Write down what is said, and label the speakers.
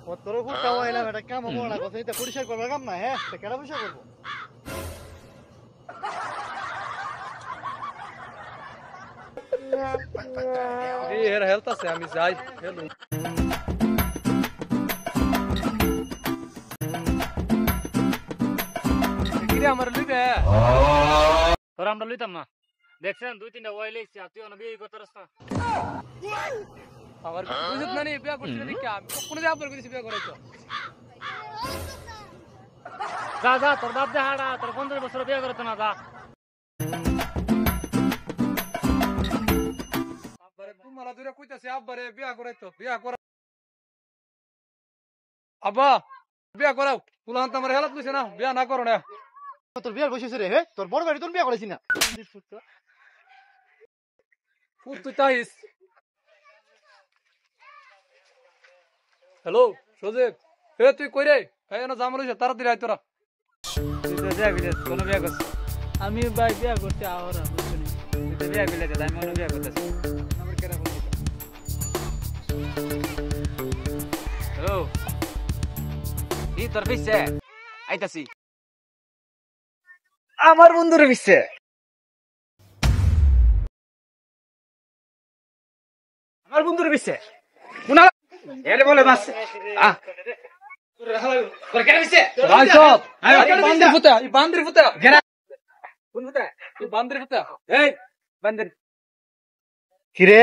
Speaker 1: ও তোর ফুটা হইলাম এটা কাম করব না কথা এটা পরিষ্কার করবার কাম না হ্যাঁ তো কেডা পরিষ্কার করব
Speaker 2: এই এর হেলথ আছে আমি যাই হেলু কিরে আমার লইবে
Speaker 3: তোর আমরা লইতাম না দেখছেন দুই তিনটা ওয়াইল এসে তুই অন বিয়ে করতে রাস্তা
Speaker 2: আমার বুঝত না নি বিয়া করছিস নাকি আমি কোন যা বল কইছিস বিয়া করাইতো
Speaker 3: যা যা তোর বাপ যা হাড়া তোর 15 বছর বিয়ে করতে না যা
Speaker 2: আব্বারে তোমারা দুইরা কইতাছে আব্বারে বিয়া করাইতো বিয়া করা আব্বা বিয়া করাও পুলান তো আমার হেল্প কইছে না বিয়া না করো না
Speaker 1: তোর বিয়ার বসেছে রে হে তোর বড় গাড়ি তোর বিয়া করেছিস না
Speaker 2: ফুট তুই তাইস হ্যালো সজীব এ তুই কই রে এই না জাম লইছ তাড়াতাড়ি আই তোরা
Speaker 3: তুই তো যা বিলে কোন বিয়ে করছিস আমি ভাই বিয়ে করতে আওরা বুঝছিস তুই তো বিয়ে বিলে আমি অন্য বিয়ে করতেছি
Speaker 2: আমার কেরা বল
Speaker 3: ও এই তোর পিছে আইতাছি আমার বন্ধুর পিছে আমার বন্ধুর পিছে কোনা এর বলে বাস আ তোর কেন পিছে
Speaker 2: রাইসব বান্দির ফুটা এই বান্দির ফুটা
Speaker 3: গেরা কোন ফুটা
Speaker 2: এই বান্দির ফুটা এই
Speaker 3: বান্দর
Speaker 1: কি রে